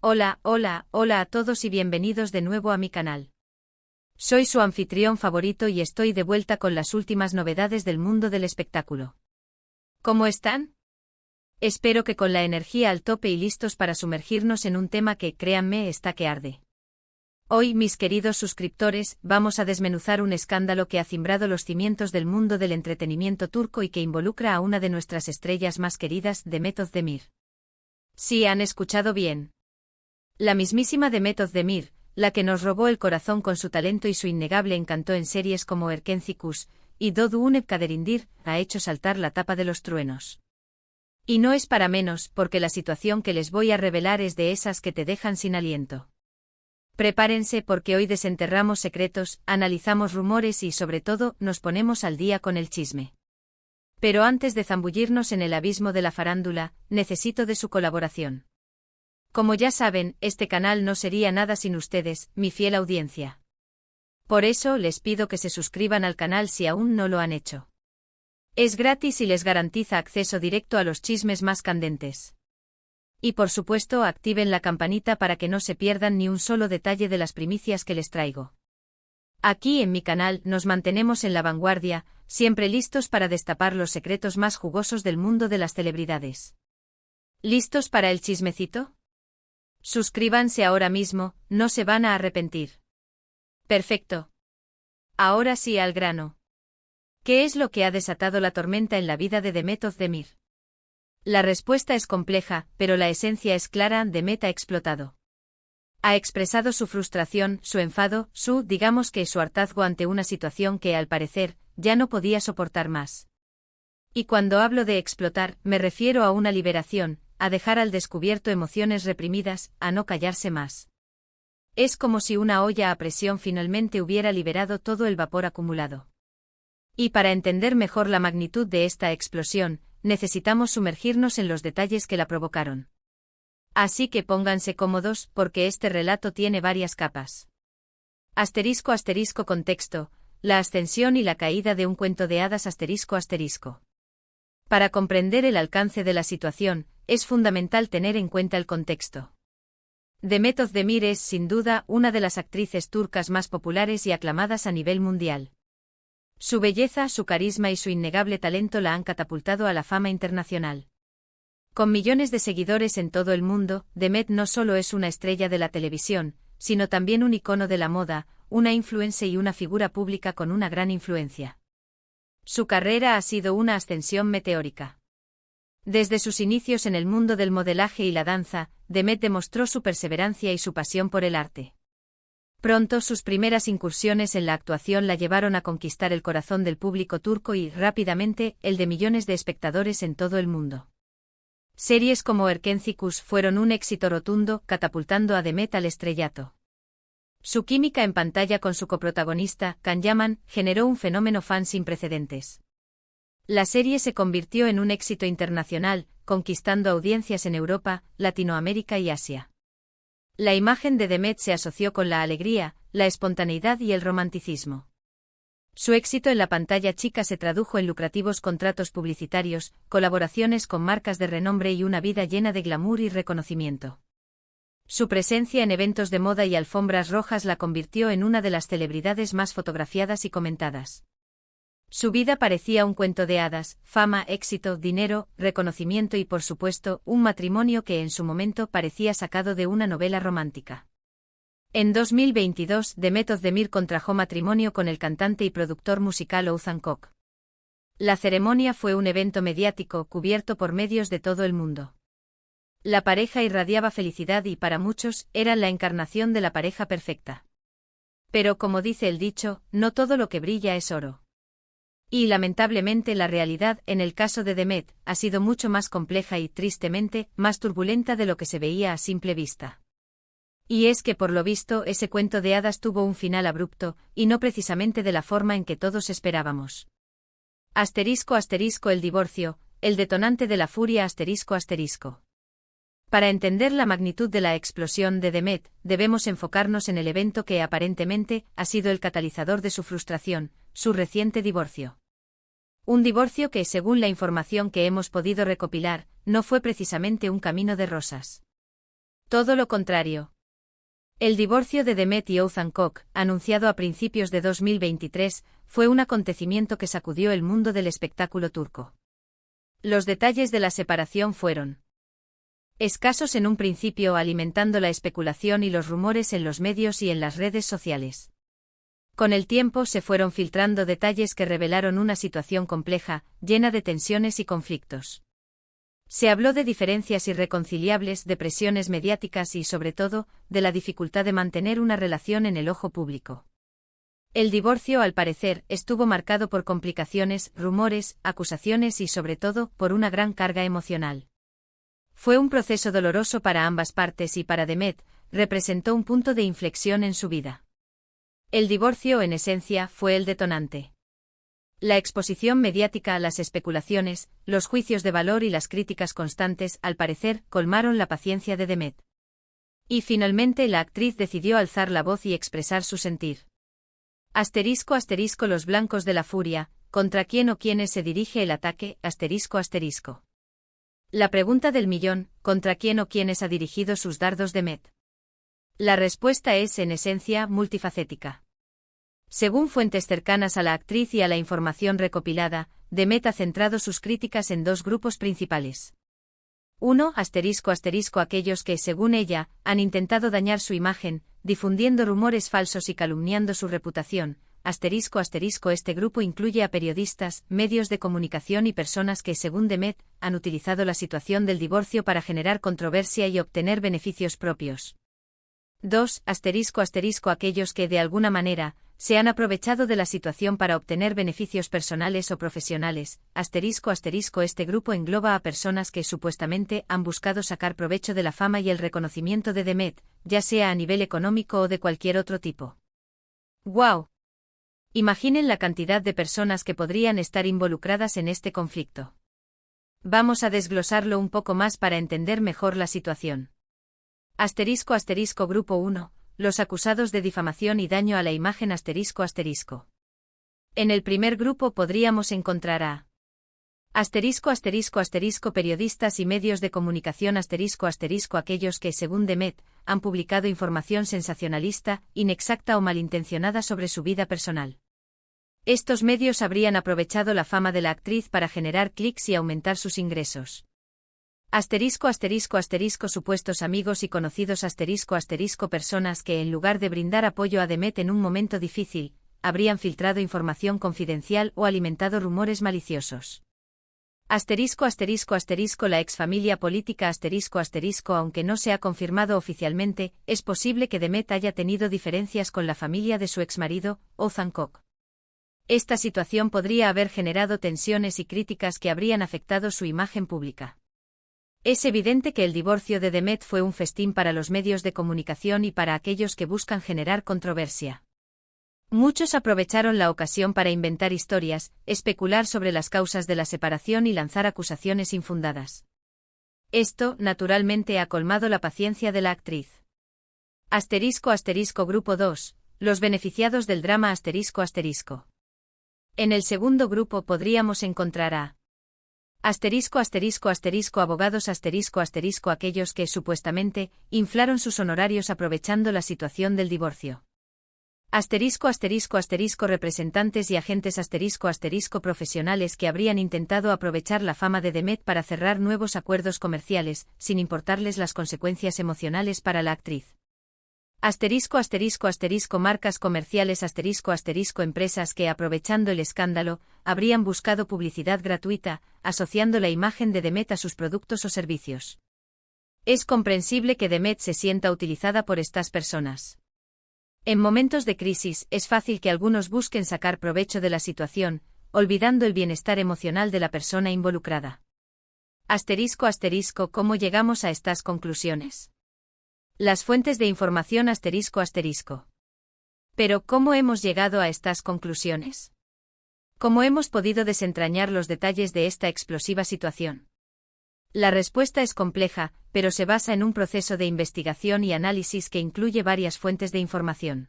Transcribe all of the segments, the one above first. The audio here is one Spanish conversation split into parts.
Hola, hola, hola a todos y bienvenidos de nuevo a mi canal. Soy su anfitrión favorito y estoy de vuelta con las últimas novedades del mundo del espectáculo. ¿Cómo están? Espero que con la energía al tope y listos para sumergirnos en un tema que, créanme, está que arde. Hoy, mis queridos suscriptores, vamos a desmenuzar un escándalo que ha cimbrado los cimientos del mundo del entretenimiento turco y que involucra a una de nuestras estrellas más queridas, Demet Özdemir. Sí, han escuchado bien. La mismísima Demet Özdemir, la que nos robó el corazón con su talento y su innegable encanto en series como Erkenci Kuş y Doğu Unep Kaderindir, ha hecho saltar la tapa de los truenos. Y no es para menos, porque la situación que les voy a revelar es de esas que te dejan sin aliento. Prepárense porque hoy desenterramos secretos, analizamos rumores y sobre todo nos ponemos al día con el chisme. Pero antes de zambullirnos en el abismo de la farándula, necesito de su colaboración. Como ya saben, este canal no sería nada sin ustedes, mi fiel audiencia. Por eso les pido que se suscriban al canal si aún no lo han hecho. Es gratis y les garantiza acceso directo a los chismes más candentes. Y por supuesto activen la campanita para que no se pierdan ni un solo detalle de las primicias que les traigo. Aquí en mi canal nos mantenemos en la vanguardia, siempre listos para destapar los secretos más jugosos del mundo de las celebridades. ¿Listos para el chismecito? Suscríbanse ahora mismo, no se van a arrepentir. Perfecto. Ahora sí al grano. ¿Qué es lo que ha desatado la tormenta en la vida de Demet Özdemir? La respuesta es compleja, pero la esencia es clara: Demet ha explotado. Ha expresado su frustración, su enfado, digamos que su hartazgo ante una situación que, al parecer, ya no podía soportar más. Y cuando hablo de explotar, me refiero a una liberación, a dejar al descubierto emociones reprimidas, a no callarse más. Es como si una olla a presión finalmente hubiera liberado todo el vapor acumulado. Y para entender mejor la magnitud de esta explosión, necesitamos sumergirnos en los detalles que la provocaron. Así que pónganse cómodos, porque este relato tiene varias capas. *** Contexto: la ascensión y la caída de un cuento de hadas ***. Para comprender el alcance de la situación, es fundamental tener en cuenta el contexto. Demet Özdemir es, sin duda, una de las actrices turcas más populares y aclamadas a nivel mundial. Su belleza, su carisma y su innegable talento la han catapultado a la fama internacional. Con millones de seguidores en todo el mundo, Demet no solo es una estrella de la televisión, sino también un icono de la moda, una influencer y una figura pública con una gran influencia. Su carrera ha sido una ascensión meteórica. Desde sus inicios en el mundo del modelaje y la danza, Demet demostró su perseverancia y su pasión por el arte. Pronto sus primeras incursiones en la actuación la llevaron a conquistar el corazón del público turco y, rápidamente, el de millones de espectadores en todo el mundo. Series como Erkenci Kuş fueron un éxito rotundo, catapultando a Demet al estrellato. Su química en pantalla con su coprotagonista, Can Yaman, generó un fenómeno fan sin precedentes. La serie se convirtió en un éxito internacional, conquistando audiencias en Europa, Latinoamérica y Asia. La imagen de Demet se asoció con la alegría, la espontaneidad y el romanticismo. Su éxito en la pantalla chica se tradujo en lucrativos contratos publicitarios, colaboraciones con marcas de renombre y una vida llena de glamour y reconocimiento. Su presencia en eventos de moda y alfombras rojas la convirtió en una de las celebridades más fotografiadas y comentadas. Su vida parecía un cuento de hadas: fama, éxito, dinero, reconocimiento y, por supuesto, un matrimonio que en su momento parecía sacado de una novela romántica. En 2022, Demet Özdemir contrajo matrimonio con el cantante y productor musical Oğuzhan Koç. La ceremonia fue un evento mediático cubierto por medios de todo el mundo. La pareja irradiaba felicidad y, para muchos, eran la encarnación de la pareja perfecta. Pero, como dice el dicho, no todo lo que brilla es oro. Y lamentablemente la realidad, en el caso de Demet, ha sido mucho más compleja y, tristemente, más turbulenta de lo que se veía a simple vista. Y es que por lo visto ese cuento de hadas tuvo un final abrupto, y no precisamente de la forma en que todos esperábamos. *** El divorcio, el detonante de la furia ***. Para entender la magnitud de la explosión de Demet, debemos enfocarnos en el evento que aparentemente ha sido el catalizador de su frustración: su reciente divorcio. Un divorcio que, según la información que hemos podido recopilar, no fue precisamente un camino de rosas. Todo lo contrario. El divorcio de Demet y Oğuzhan Koç, anunciado a principios de 2023, fue un acontecimiento que sacudió el mundo del espectáculo turco. Los detalles de la separación fueron escasos en un principio, alimentando la especulación y los rumores en los medios y en las redes sociales. Con el tiempo se fueron filtrando detalles que revelaron una situación compleja, llena de tensiones y conflictos. Se habló de diferencias irreconciliables, de presiones mediáticas y, sobre todo, de la dificultad de mantener una relación en el ojo público. El divorcio, al parecer, estuvo marcado por complicaciones, rumores, acusaciones y, sobre todo, por una gran carga emocional. Fue un proceso doloroso para ambas partes y para Demet, representó un punto de inflexión en su vida. El divorcio, en esencia, fue el detonante. La exposición mediática a las especulaciones, los juicios de valor y las críticas constantes, al parecer, colmaron la paciencia de Demet. Y finalmente la actriz decidió alzar la voz y expresar su sentir. Asterisco asterisco los blancos de la furia, ¿contra quién o quiénes se dirige el ataque? Asterisco asterisco. La pregunta del millón, ¿contra quién o quiénes ha dirigido sus dardos Demet? La respuesta es, en esencia, multifacética. Según fuentes cercanas a la actriz y a la información recopilada, Demet ha centrado sus críticas en dos grupos principales. 1. Asterisco asterisco aquellos que, según ella, han intentado dañar su imagen, difundiendo rumores falsos y calumniando su reputación. Asterisco asterisco este grupo incluye a periodistas, medios de comunicación y personas que, según Demet, han utilizado la situación del divorcio para generar controversia y obtener beneficios propios. 2. Asterisco asterisco aquellos que, de alguna manera, se han aprovechado de la situación para obtener beneficios personales o profesionales. Asterisco asterisco este grupo engloba a personas que supuestamente han buscado sacar provecho de la fama y el reconocimiento de Demet, ya sea a nivel económico o de cualquier otro tipo. ¡Guau! Imaginen la cantidad de personas que podrían estar involucradas en este conflicto. Vamos a desglosarlo un poco más para entender mejor la situación. Asterisco asterisco grupo 1. Los acusados de difamación y daño a la imagen asterisco asterisco. En el primer grupo podríamos encontrar a asterisco asterisco asterisco periodistas y medios de comunicación asterisco asterisco aquellos que, según Demet, han publicado información sensacionalista, inexacta o malintencionada sobre su vida personal. Estos medios habrían aprovechado la fama de la actriz para generar clics y aumentar sus ingresos. Asterisco asterisco asterisco supuestos amigos y conocidos asterisco asterisco personas que, en lugar de brindar apoyo a Demet en un momento difícil, habrían filtrado información confidencial o alimentado rumores maliciosos. Asterisco asterisco asterisco la exfamilia política asterisco asterisco aunque no se ha confirmado oficialmente, es posible que Demet haya tenido diferencias con la familia de su exmarido, Oğuzhan Koç. Esta situación podría haber generado tensiones y críticas que habrían afectado su imagen pública. Es evidente que el divorcio de Demet fue un festín para los medios de comunicación y para aquellos que buscan generar controversia. Muchos aprovecharon la ocasión para inventar historias, especular sobre las causas de la separación y lanzar acusaciones infundadas. Esto, naturalmente, ha colmado la paciencia de la actriz. Asterisco asterisco grupo 2. Los beneficiados del drama asterisco asterisco. En el segundo grupo podríamos encontrar a asterisco asterisco asterisco abogados asterisco asterisco aquellos que, supuestamente, inflaron sus honorarios aprovechando la situación del divorcio. Asterisco asterisco asterisco representantes y agentes asterisco asterisco profesionales que habrían intentado aprovechar la fama de Demet para cerrar nuevos acuerdos comerciales, sin importarles las consecuencias emocionales para la actriz. Asterisco asterisco asterisco marcas comerciales asterisco asterisco empresas que, aprovechando el escándalo, habrían buscado publicidad gratuita, asociando la imagen de Demet a sus productos o servicios. Es comprensible que Demet se sienta utilizada por estas personas. En momentos de crisis, es fácil que algunos busquen sacar provecho de la situación, olvidando el bienestar emocional de la persona involucrada. Asterisco asterisco ¿cómo llegamos a estas conclusiones? Las fuentes de información asterisco asterisco. Pero, ¿cómo hemos llegado a estas conclusiones? ¿Cómo hemos podido desentrañar los detalles de esta explosiva situación? La respuesta es compleja, pero se basa en un proceso de investigación y análisis que incluye varias fuentes de información.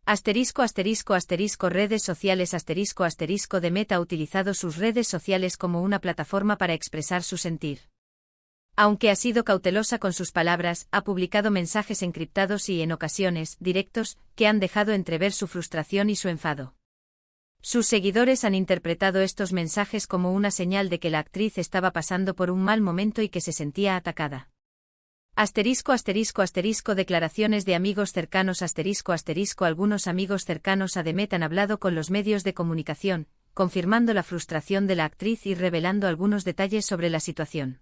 Asterisco asterisco asterisco redes sociales asterisco asterisco Demet ha utilizado sus redes sociales como una plataforma para expresar su sentir. Aunque ha sido cautelosa con sus palabras, ha publicado mensajes encriptados y, en ocasiones, directos, que han dejado entrever su frustración y su enfado. Sus seguidores han interpretado estos mensajes como una señal de que la actriz estaba pasando por un mal momento y que se sentía atacada. Declaraciones de amigos cercanos Algunos amigos cercanos a Demet han hablado con los medios de comunicación, confirmando la frustración de la actriz y revelando algunos detalles sobre la situación.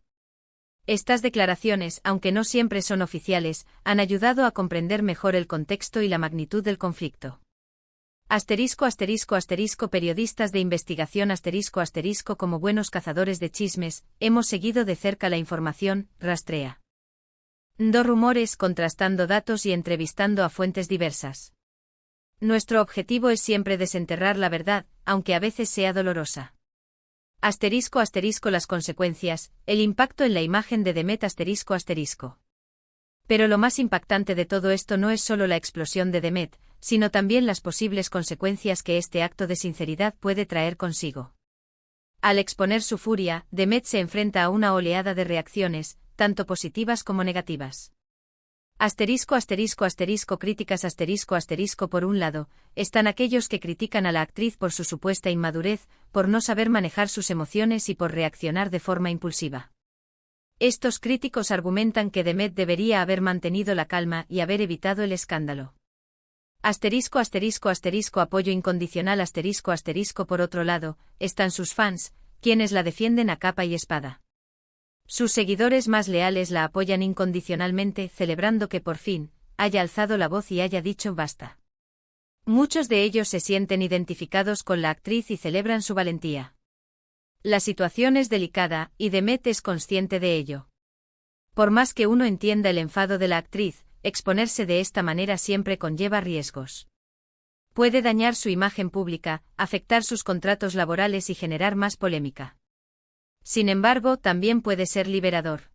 Estas declaraciones, aunque no siempre son oficiales, han ayudado a comprender mejor el contexto y la magnitud del conflicto. Periodistas de investigación Como buenos cazadores de chismes, hemos seguido de cerca la información, rastrea. Rumores, contrastando datos y entrevistando a fuentes diversas. Nuestro objetivo es siempre desenterrar la verdad, aunque a veces sea dolorosa. Las consecuencias, el impacto en la imagen de Demet Pero lo más impactante de todo esto no es solo la explosión de Demet, sino también las posibles consecuencias que este acto de sinceridad puede traer consigo. Al exponer su furia, Demet se enfrenta a una oleada de reacciones, tanto positivas como negativas. Críticas Por un lado, están aquellos que critican a la actriz por su supuesta inmadurez, por no saber manejar sus emociones y por reaccionar de forma impulsiva. Estos críticos argumentan que Demet debería haber mantenido la calma y haber evitado el escándalo. Apoyo incondicional Por otro lado, están sus fans, quienes la defienden a capa y espada. Sus seguidores más leales la apoyan incondicionalmente, celebrando que por fin haya alzado la voz y haya dicho basta. Muchos de ellos se sienten identificados con la actriz y celebran su valentía. La situación es delicada, y Demet es consciente de ello. Por más que uno entienda el enfado de la actriz, exponerse de esta manera siempre conlleva riesgos. Puede dañar su imagen pública, afectar sus contratos laborales y generar más polémica. Sin embargo, también puede ser liberador.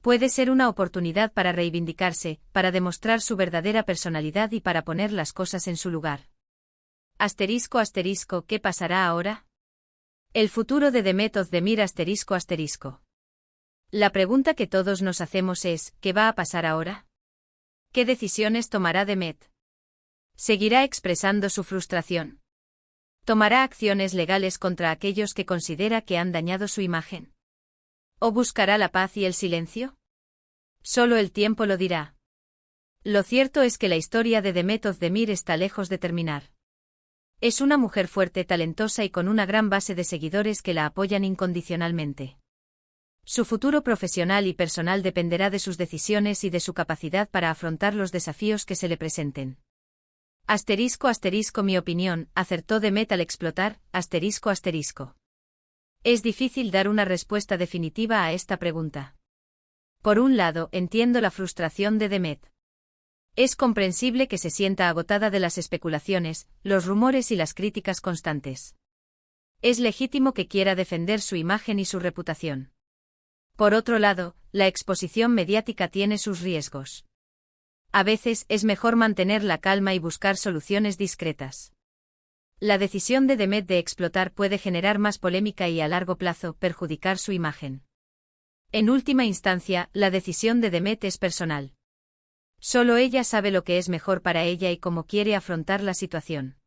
Puede ser una oportunidad para reivindicarse, para demostrar su verdadera personalidad y para poner las cosas en su lugar. ¿Qué pasará ahora? El futuro de Demet Özdemir La pregunta que todos nos hacemos es, ¿qué va a pasar ahora? ¿Qué decisiones tomará Demet? ¿Seguirá expresando su frustración? ¿Tomará acciones legales contra aquellos que considera que han dañado su imagen? ¿O buscará la paz y el silencio? Solo el tiempo lo dirá. Lo cierto es que la historia de Demet Özdemir está lejos de terminar. Es una mujer fuerte, talentosa y con una gran base de seguidores que la apoyan incondicionalmente. Su futuro profesional y personal dependerá de sus decisiones y de su capacidad para afrontar los desafíos que se le presenten. Mi opinión, ¿acertó Demet al explotar? Es difícil dar una respuesta definitiva a esta pregunta. Por un lado, entiendo la frustración de Demet. Es comprensible que se sienta agotada de las especulaciones, los rumores y las críticas constantes. Es legítimo que quiera defender su imagen y su reputación. Por otro lado, la exposición mediática tiene sus riesgos. A veces es mejor mantener la calma y buscar soluciones discretas. La decisión de Demet de explotar puede generar más polémica y a largo plazo perjudicar su imagen. En última instancia, la decisión de Demet es personal. Solo ella sabe lo que es mejor para ella y cómo quiere afrontar la situación.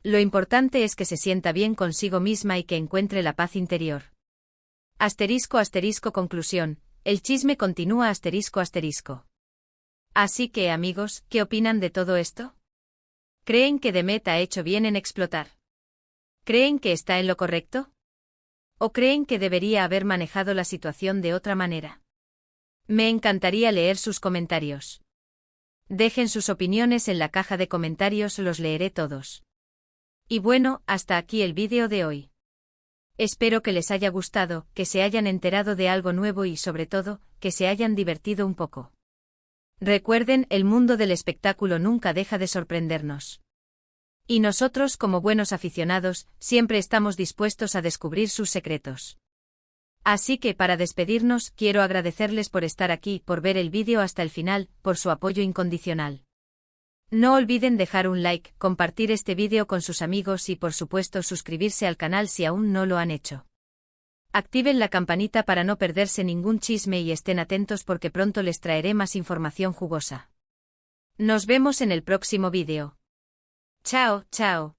Lo importante es que se sienta bien consigo misma y que encuentre la paz interior. Conclusión, el chisme continúa Así que, amigos, ¿qué opinan de todo esto? ¿Creen que Demet ha hecho bien en explotar? ¿Creen que está en lo correcto? ¿O creen que debería haber manejado la situación de otra manera? Me encantaría leer sus comentarios. Dejen sus opiniones en la caja de comentarios, los leeré todos. Y bueno, hasta aquí el vídeo de hoy. Espero que les haya gustado, que se hayan enterado de algo nuevo y sobre todo, que se hayan divertido un poco. Recuerden, el mundo del espectáculo nunca deja de sorprendernos. Y nosotros, como buenos aficionados, siempre estamos dispuestos a descubrir sus secretos. Así que para despedirnos, quiero agradecerles por estar aquí, por ver el vídeo hasta el final, por su apoyo incondicional. No olviden dejar un like, compartir este vídeo con sus amigos y por supuesto suscribirse al canal si aún no lo han hecho. Activen la campanita para no perderse ningún chisme y estén atentos porque pronto les traeré más información jugosa. Nos vemos en el próximo vídeo. Chao, chao.